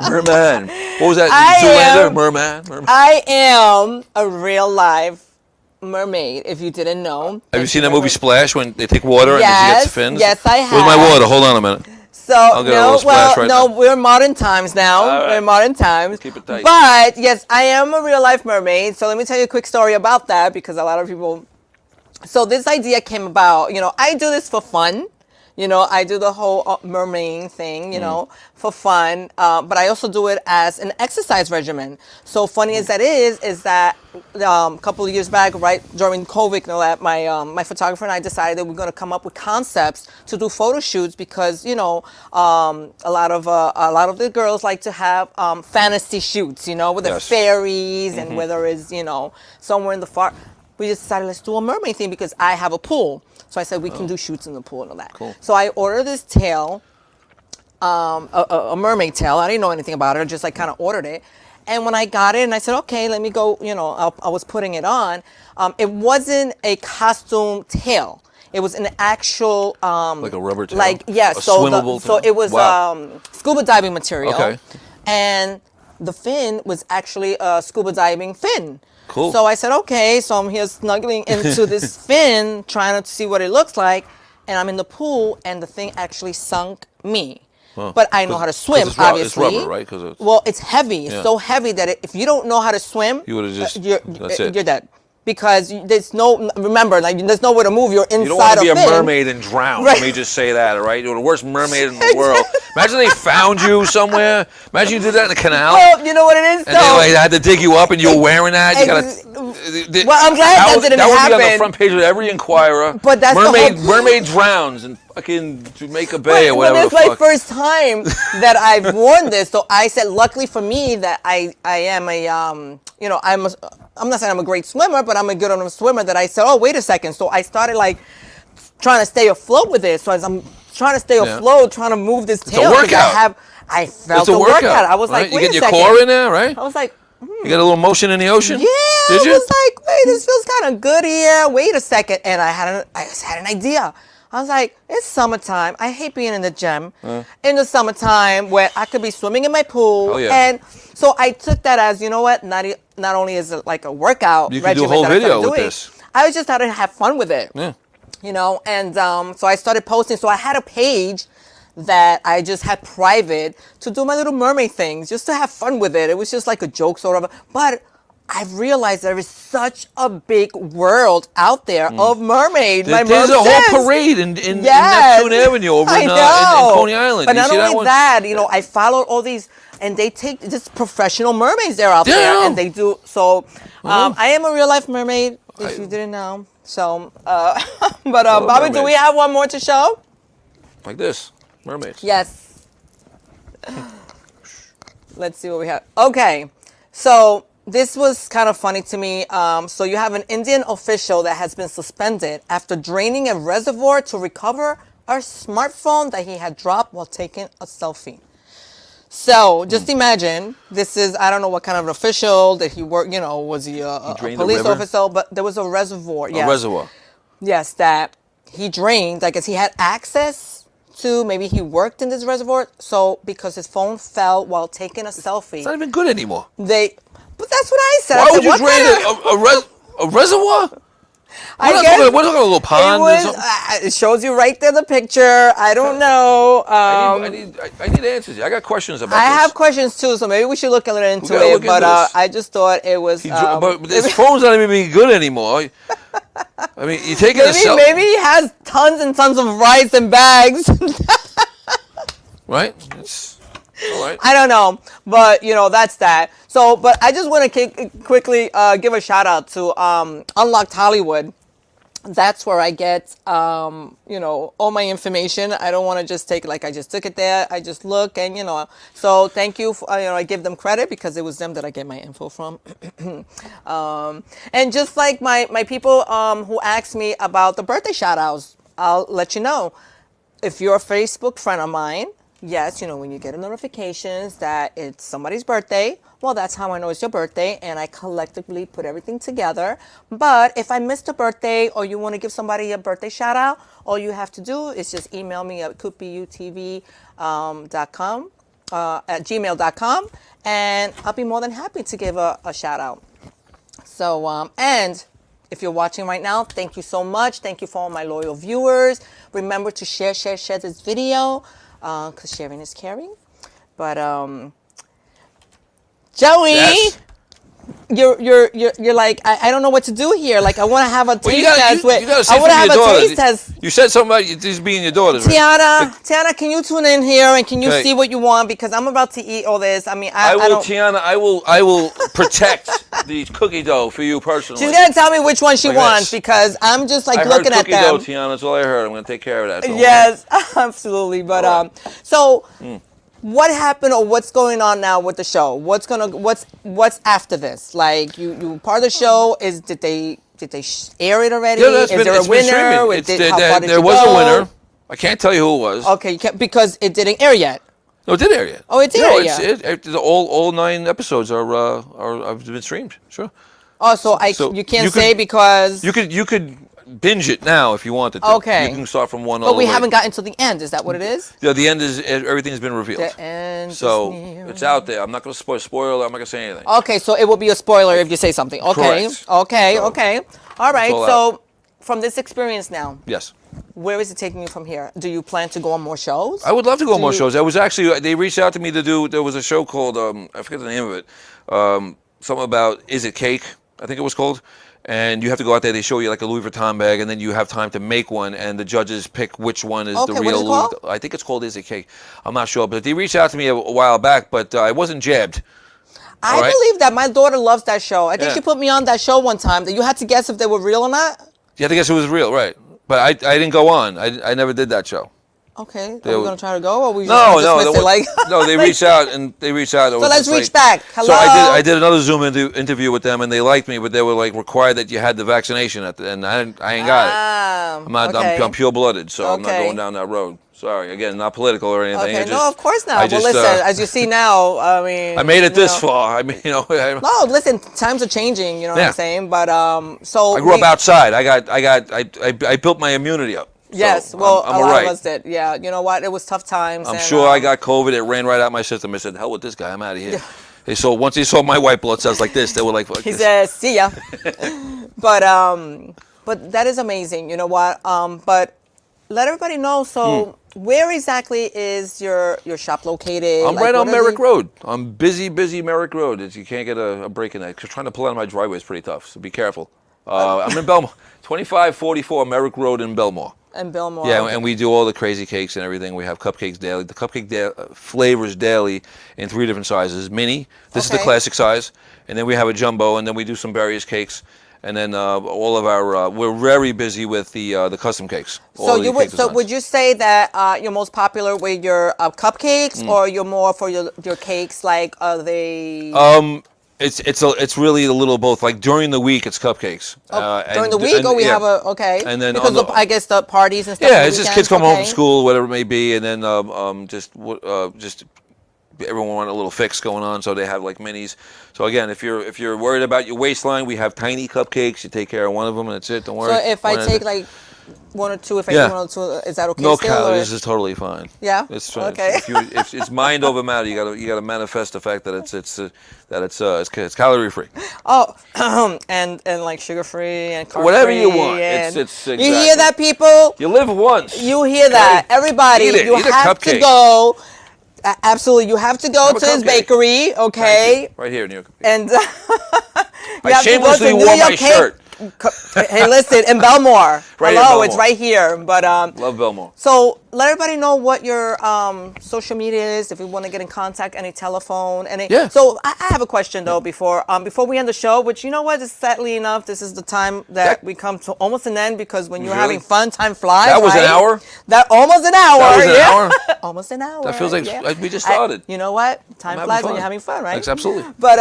Merman. What was that? Zoolander? Merman? I am a real live mermaid, if you didn't know. Have you seen that movie Splash when they take water and she gets fins? Yes, I have. Where's my water? Hold on a minute. We're modern times now. Right. We're modern times. Keep it tight. But yes, I am a real life mermaid. So let me tell you a quick story about that, because a lot of people... So this idea came about, I do this for fun. I do the whole mermaid thing, for fun. But I also do it as an exercise regimen. So funny as that is that a couple of years back, right during COVID, my photographer and I decided that we're going to come up with concepts to do photo shoots, because a lot of the girls like to have fantasy shoots, with the fairies and whether it's somewhere in the far. We just decided, let's do a mermaid thing, because I have a pool. So I said, we can do shoots in the pool and all that. Cool. So I ordered this tail, a mermaid tail. I didn't know anything about it. I just kind of ordered it. And when I got it, and I said, okay, let me go, I was putting it on. It wasn't a costume tail. It was an actual... like a rubber tail? So it was scuba diving material. Okay. And the fin was actually a scuba diving fin. Cool. So I said, okay, so I'm here snuggling into this fin, trying to see what it looks like, and I'm in the pool, and the thing actually sunk me. Huh. But I know how to swim, obviously. It's rubber, right? It's heavy. It's so heavy that if you don't know how to swim, you would have just, you're dead. Because there's there's nowhere to move. You're inside a fin. You don't want to be a mermaid and drown. Right. Let me just say that, all right? You're the worst mermaid in the world. Imagine they found you somewhere. Imagine you did that in the canal. Well, you know what it is, and they had to dig you up, and you were wearing that. You I'm glad that didn't happen. That would be on the front page of every Inquirer. But that's mermaid drowns in fucking Jamaica Bay or whatever. But it's my first time that I've worn this, so I said, luckily for me, that I am a I'm not saying I'm a great swimmer, but I'm a good enough swimmer that I said, oh, wait a second. So I started trying to stay afloat with it. So as I'm trying to stay afloat, trying to move this tail. It's a workout. I felt a workout. I was like, wait a second. You get your core in there, right? I was like, You got a little motion in the ocean? Yeah. Did you? I was like, wait, this feels kind of good here. Wait a second. And I just had an idea. I was like, it's summertime. I hate being in the gym in the summertime where I could be swimming in my pool. Oh, yeah. And so I took that as, you know what, not only is it like a workout you can do a whole video with this. I just started to have fun with it. Yeah. And so I started posting. So I had a page that I just had private to do my Little Mermaid things, just to have fun with it. It was just like a joke sort of. But I've realized there is such a big world out there of mermaids. There's a whole parade in Neptune Avenue over in Coney Island. But not only that, I followed all these, and they take just professional mermaids there out there, and they do. So I am a real life mermaid, if you didn't know. So, Bobby, do we have one more to show? Like this, mermaids. Yes. Let's see what we have. Okay, so this was kind of funny to me. So you have an Indian official that has been suspended after draining a reservoir to recover a smartphone that he had dropped while taking a selfie. So just imagine, this is, I don't know what kind of official that he worked, was he a police officer? But there was a reservoir. Yes. A reservoir. Yes, that he drained. I guess he had access to, maybe he worked in this reservoir. So because his phone fell while taking a selfie. It's not even good anymore. But that's what I said. Why would you drain a reservoir? We're talking a little pond. It shows you right there the picture. I don't know. I need answers. I got questions about this. I have questions too, so maybe we should look a little into it. But I just thought it was. But his phone's not even being good anymore. I mean, you take it a maybe he has tons and tons of rice in bags. Right? It's all right. I don't know, but that's that. So, but I just want to quickly give a shout out to Unlocked Hollywood. That's where I get, all my information. I don't want to just take it like I just took it there. I just look and, so thank you. I give them credit because it was them that I get my info from. And just like my people who asked me about the birthday shout outs, I'll let you know. If you're a Facebook friend of mine, yes, when you get a notifications that it's somebody's birthday, well, that's how I know it's your birthday, and I collectively put everything together. But if I missed a birthday or you want to give somebody a birthday shout out, all you have to do is just email me at coopbutv.com, at gmail.com, and I'll be more than happy to give a shout out. So, and if you're watching right now, thank you so much. Thank you for all my loyal viewers. Remember to share this video, because sharing is caring. But Joey, yes. You're like, I don't know what to do here. Like, I want to have a taste test. I want to have a taste test. You said something about just being your daughter. Tiana, can you tune in here and can you see what you want? Because I'm about to eat all this. I mean, I don't. Tiana, I will protect the cookie dough for you personally. She's gonna tell me which one she wants because I'm just like looking at them. Cookie dough, Tiana. That's all I heard. I'm gonna take care of that. Yes, absolutely. But what happened or what's going on now with the show? What's after this? Like you part of the show is did they air it already? Yeah, is there a winner? There was a winner. I can't tell you who it was. Okay, because it didn't air yet. No, it did air yet. Oh, it did air yet. All 9 episodes have been streamed. Sure. Oh, so you can't say because you could binge it now if you wanted to. Okay. You can start from one. But we haven't gotten to the end. Is that what it is? Yeah, the end is everything's been revealed. The end. So it's out there. I'm not going to spoil it. I'm not going to say anything. Okay, so it will be a spoiler if you say something. Okay. Correct. Okay. So, okay. All right. So from this experience now. Yes. Where is it taking you from here? Do you plan to go on more shows? I would love to go on more shows. I was actually, they reached out to me to do, there was a show called, I forget the name of it, something about Is It Cake? I think it was called. And you have to go out there, they show you like a Louis Vuitton bag, and then you have time to make one, and the judges pick which one is the real what is it Louis called? I think it's called Is It Cake? I'm not sure, but they reached out to me a while back, but I wasn't jabbed. I believe that. My daughter loves that show. I think she put me on that show one time that you had to guess if they were real or not. You had to guess it was real, right. But I didn't go on. I never did that show. Okay. Are we going to try to go? Or we no. They like reached out. So let's reach back. Hello? So I did another Zoom interview with them, and they liked me, but they were like required that you had the vaccination and I ain't got it. I'm pure blooded, so I'm not going down that road. Sorry, again, not political or anything. Okay, no, of course not. Well, listen, as you see now, I mean, I made it this far. I mean, no, listen, times are changing. You know what I'm saying? But so I grew up outside. I built my immunity up. Yes, so well, I'm a lot right. of us did. Yeah, you know what? It was tough times. I'm sure I got COVID. It ran right out my system. I said, hell with this guy. I'm out of here. Once they saw my white blood cells like this, they were like, he said, see ya. But that is amazing. You know what? But let everybody know. So where exactly is your shop located? I'm right on Merrick Road. I'm busy Merrick Road. You can't get a break in that. Because trying to pull out of my driveway is pretty tough. So be careful. I'm in Belmore. 2544 Merrick Road in Belmore. And Belmore. Yeah, and we do all the crazy cakes and everything. We have cupcakes daily. The cupcake flavors daily in 3 different sizes. Mini, this is the classic size, and then we have a jumbo, and then we do some various cakes, and then all of our we're very busy with the custom cakes. So would you say that you're most popular with your cupcakes, or you're more for your cakes? Like are they? It's really a little both. Like during the week, it's cupcakes. During the week, we have and then because I guess the parties and stuff. Yeah, it's just kids come home from school, whatever it may be, and then just everyone want a little fix going on, so they have like minis. So again, if you're worried about your waistline, we have tiny cupcakes. You take care of one of them, and that's it. Don't worry. So if I take like 1 or 2, if I eat 1 or 2, is that okay? No still, calories is totally fine. Yeah. It's okay. If it's mind over matter. You gotta manifest the fact that it's calorie free. Oh, and like sugar free and carb whatever free you want. It's exactly. You hear that, people? You live once. You hear that, everybody? You have to go. Absolutely, you have to go to his bakery, okay? Right here, New York. And I shamelessly wore my shirt. Hey, listen, in Belmore. Right in Hello, Belmore. it's right here. But love Belmore. So let everybody know what your social media is. If you want to get in contact, any telephone, any. Yeah. So I have a question though before we end the show. Which you know what? Sadly enough, this is the time that we come to almost an end because when you're Really? having fun, time flies. That was right? an hour? That almost an hour. That was an hour? Almost an hour. That feels like we just started. You know what? Time I'm flies having when fun. you're having fun, right? Yes, absolutely. But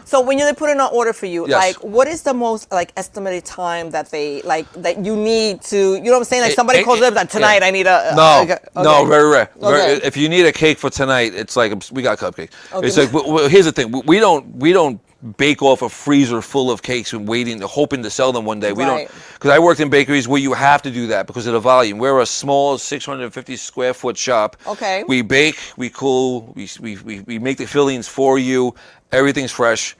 so when they put in an order for you, Yes. like what is the most like estimated time that they like that you need to? You know what I'm saying? Like somebody calls up like tonight. I need a. No, very rare. Okay. If you need a cake for tonight, it's like we got cupcakes. Okay. It's like here's the thing: we don't bake off a freezer full of cakes and hoping to sell them one day. We don't, because I worked in bakeries where you have to do that because of the volume. We're a small 650 square foot shop. Okay. We bake, we cool, we make the fillings for you. Everything's fresh.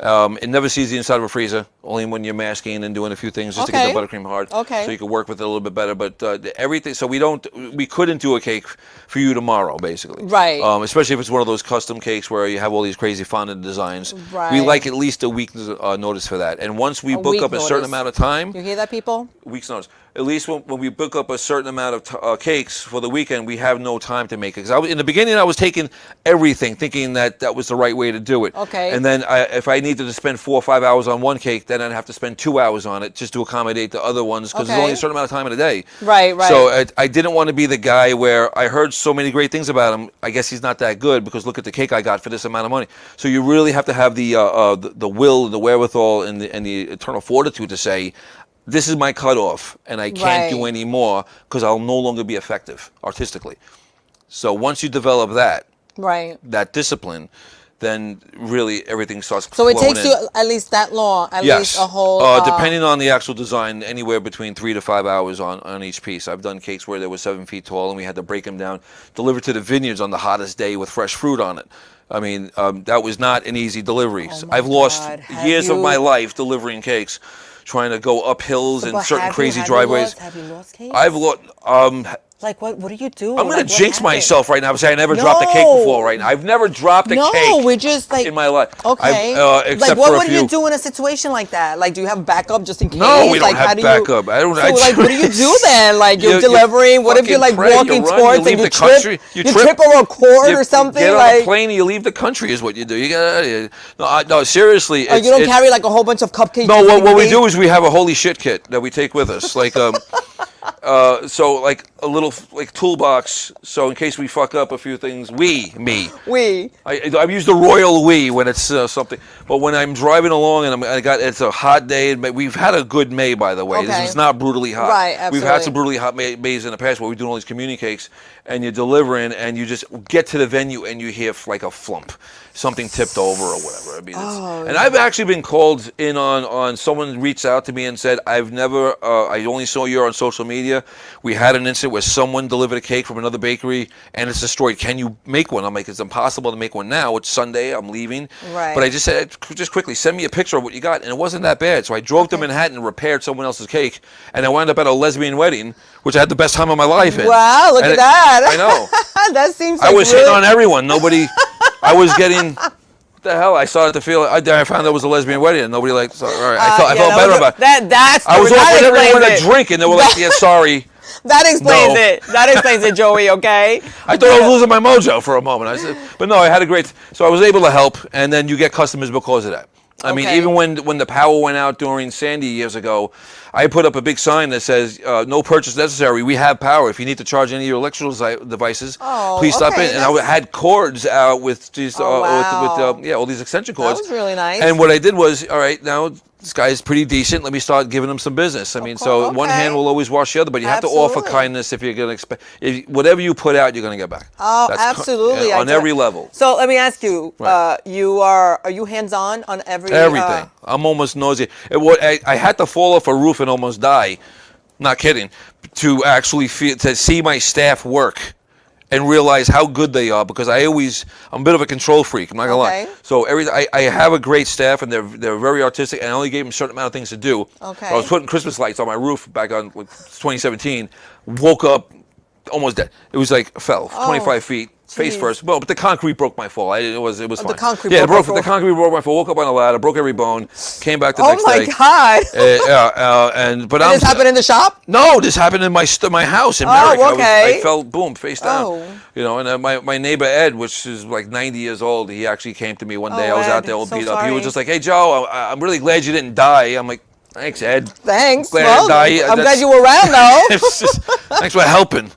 It never sees the inside of a freezer, only when you're masking and doing a few things just to get the buttercream hard. Okay. So you can work with it a little bit better. But everything, so we couldn't do a cake for you tomorrow, basically. Right. Especially if it's one of those custom cakes where you have all these crazy fondant designs. Right. We like at least a week's notice for that. And once we book up a certain amount of time. You hear that, people? Week's notice. At least when we book up a certain amount of cakes for the weekend, we have no time to make it. Because in the beginning, I was taking everything, thinking that was the right way to do it. Okay. And then if I needed to spend 4 or 5 hours on one cake, then I'd have to spend 2 hours on it just to accommodate the other ones because there's only a certain amount of time in a day. Right. So I didn't want to be the guy where I heard so many great things about him. I guess he's not that good because look at the cake I got for this amount of money. So you really have to have the will, the wherewithal, and the eternal fortitude to say, this is my cutoff, and I can't do any more because I'll no longer be effective artistically. So once you develop that discipline, then really everything starts flowing in. So it takes you at least that long, at least a whole. Depending on the actual design, anywhere between 3 to 5 hours on each piece. I've done cakes where they were 7 feet tall, and we had to break them down, deliver to the vineyards on the hottest day with fresh fruit on it. I mean, that was not an easy delivery. I've lost years of my life delivering cakes, trying to go up hills and certain crazy driveways. Have you lost cakes? I've lost. Like what do you do? I'm gonna jinx myself right now and say I never dropped a cake before. Right now, I've never dropped a cake. No, we're just like in my life. Okay. Except what for a would few. you do in a situation like that? Like, do you have backup just in case? No, we don't like, have backup. I don't. So, like, what do you do then? Like, you're delivering. What if you're like walking towards and you trip? You trip over a cord or something. Get on a plane and you leave the country is what you do. You gotta. No, seriously. You don't carry like a whole bunch of cupcakes. No, what we do is we have a holy shit kit that we take with us, like so like a little like toolbox. So in case we fuck up a few things, I've used the royal we when it's something. But when I'm driving along and it's a hot day, and we've had a good May, by the way. Okay. This is not brutally hot. Right, absolutely. We've had some brutally hot Mays in the past where we're doing all these community cakes, and you're delivering, and you just get to the venue and you hear like a flump. Something tipped over or whatever. I mean, and I've actually been called in on someone reached out to me and said, I've never, I only saw you on social media. We had an incident where someone delivered a cake from another bakery and it's destroyed. Can you make one? I'm like, it's impossible to make one now. It's Sunday. I'm leaving. Right. But I just said, just quickly, send me a picture of what you got. And it wasn't that bad. So I drove to Manhattan and repaired someone else's cake. And I wound up at a lesbian wedding, which I had the best time of my life in. Wow, look at that. I know. That seems I was hitting on everyone. Nobody, I was getting... What the hell? I started to feel. I found it was a lesbian wedding, and nobody like. So, all right, I felt better about it. I was offering everyone a drink, and they were like, "Yeah, sorry." That explains it. That explains it, Joey. Okay. I thought I was losing my mojo for a moment. I said, but no, I had a great. So I was able to help, and then you get customers because of that. I mean, even when the power went out during Sandy years ago, I put up a big sign that says, no purchase necessary. We have power. If you need to charge any of your electrical devices, please stop in. And I had cords out with these, all these extension cords. That was really nice. And what I did was, all right, now this guy's pretty decent. Let me start giving him some business. I mean, so one hand will always wash the other, but you have to offer kindness if you're going to expect. Whatever you put out, you're going to get back. Oh, absolutely. On every level. So let me ask you, are you hands-on on everything? I'm almost nauseated. I had to fall off a roof and almost die. Not kidding. To actually see my staff work and realize how good they are, because I'm a bit of a control freak. I'm not gonna lie. So I have a great staff, and they're very artistic. And I only gave them a certain amount of things to do. Okay. So I was putting Christmas lights on my roof back on 2017. Woke up almost dead. It was like fell 25 feet. face first. Well, but the concrete broke my fall. It was fine. The concrete the broke concrete broke my fall. Woke up on a ladder, broke every bone, came back the next day. Oh my God! But this happened in the shop? No, this happened in my house in Merrick. Okay. I fell, boom, face down. You know, and my neighbor Ed, which is like 90 years old, he actually came to me one day. I was out there all beat up. He was just like, "Hey Joe, I'm really glad you didn't die." I'm like, "Thanks, Ed." Thanks. Glad I'm glad you were around, though. Thanks for helping.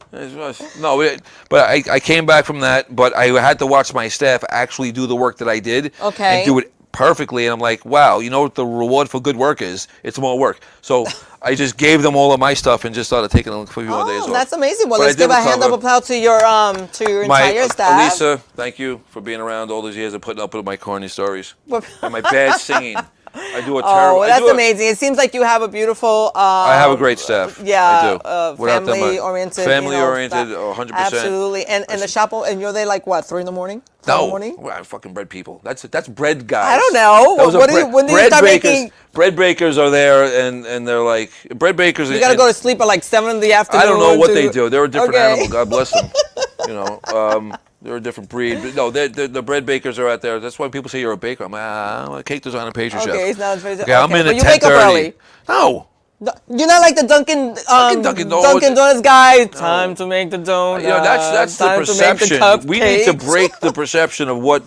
No, but I came back from that, but I had to watch my staff actually do the work that I did. Okay. And do it perfectly. And I'm like, wow, you know what the reward for good work is? It's more work. So I just gave them all of my stuff and just started taking a few more days off. That's amazing. Well, But let's give a hand of applause to your entire staff. Elisa, thank you for being around all these years and putting up with my corny stories and my bad singing. I do a terrible. Oh, that's amazing. It seems like you have a beautiful. I have a great staff. Yeah, I do. Family oriented. Family oriented, 100%. Absolutely. And the shop, and you're there like what, 3 in the morning? No, I'm fucking bread people. That's bread guys. I don't know. When do you start making? Bread bakers are there, and they're like bread bakers. You gotta go to sleep at like 7 in the afternoon. I don't know what they do. They're a different animal. God bless them. You know. They're a different breed. But no, the bread bakers are out there. That's why people say you're a baker. I'm like, I'm a cake designer, pastry chef. Okay, it's not a Okay, I'm in at 10:30. You wake up early. No. You're not like the Dunkin' Donuts guy. Time to make the donut. You know, that's the perception. We need to break the perception of what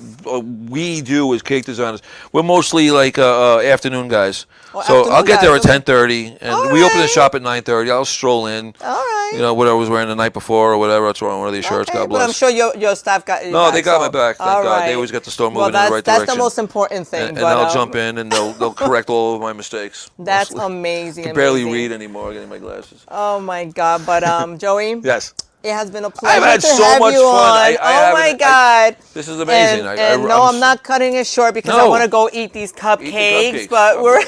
we do as cake designers. We're mostly like afternoon guys. So I'll get there at 10:30, and we open the shop at 9:30. I'll stroll in. All right. You know, what I was wearing the night before or whatever. That's wrong. One of these shirts. God bless. But I'm sure your staff got you. No, they got my back. Thank God. They always got the store moving in the right direction. That's the most important thing. And I'll jump in, and they'll correct all of my mistakes. That's amazing. I can barely read anymore. Getting my glasses. Oh my God! But Joey. Yes. It has been a pleasure. I've had to so have much you fun. Oh my God! This is amazing. I'm not cutting it short because I want to go eat these cupcakes. But we're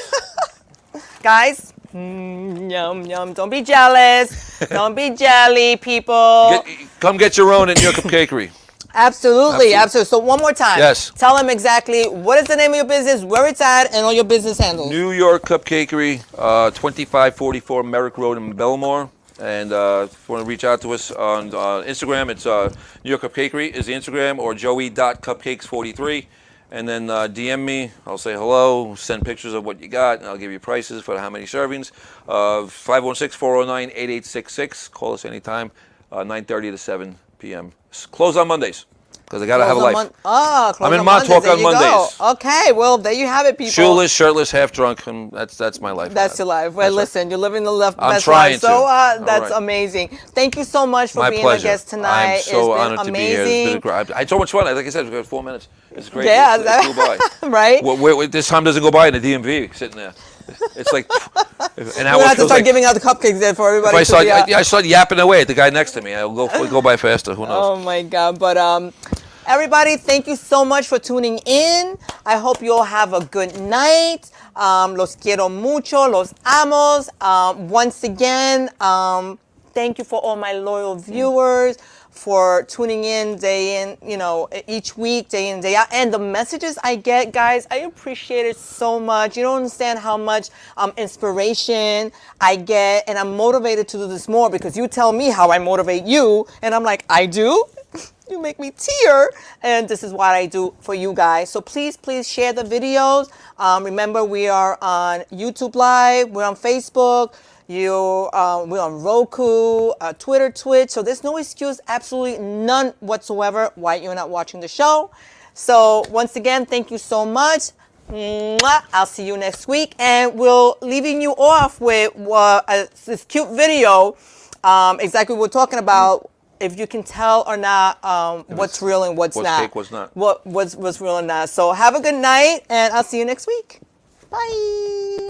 guys. Yum yum! Don't be jealous. Don't be jelly, people. Come get your own at your cupcakery. Absolutely. So one more time. Yes. Tell them exactly what is the name of your business, where it's at, and all your business handles. New York Cupcakery, 2544 Merrick Road in Belmore. And if you want to reach out to us on Instagram, it's New York Cupcakery is the Instagram, or joey.cupcakes43. And then DM me. I'll say hello, send pictures of what you got, and I'll give you prices for how many servings. 516-409-8866. Call us anytime, 9:30 to 7 p.m. Close on Mondays, because I got to have a life. I'm in Montauk on Mondays. Okay, well, there you have it, people. Shoeless, shirtless, half drunk, and that's my life. That's your life. Well, listen, you're living the best life. I'm trying to. So that's amazing. Thank you so much for being a guest tonight. I'm so honored to be here. I had so much fun. Like I said, we've got 4 minutes. It's great. Yeah, it flew by. Right? This time doesn't go by in the DMV sitting there. It's like an hour. We'll have to start giving out the cupcakes there for everybody. If I start yapping away at the guy next to me, I'll go by faster. Who knows? Oh my God! But everybody, thank you so much for tuning in. I hope you all have a good night. Los quiero mucho. Los amos. Once again, thank you for all my loyal viewers, for tuning in day in, each week, day in, day out. And the messages I get, guys, I appreciate it so much. You don't understand how much inspiration I get, and I'm motivated to do this more because you tell me how I motivate you, and I'm like, I do? You make me tear, and this is what I do for you guys. So please share the videos. Remember, we are on YouTube Live. We're on Facebook. We're on Roku, Twitter, Twitch. So there's no excuse, absolutely none whatsoever, why you're not watching the show. So once again, thank you so much. Mwah. I'll see you next week, and we're leaving you off with this cute video. Exactly what we're talking about. If you can tell or not what's real and what's not. What's fake, what's not. What's real and not. So have a good night, and I'll see you next week. Bye.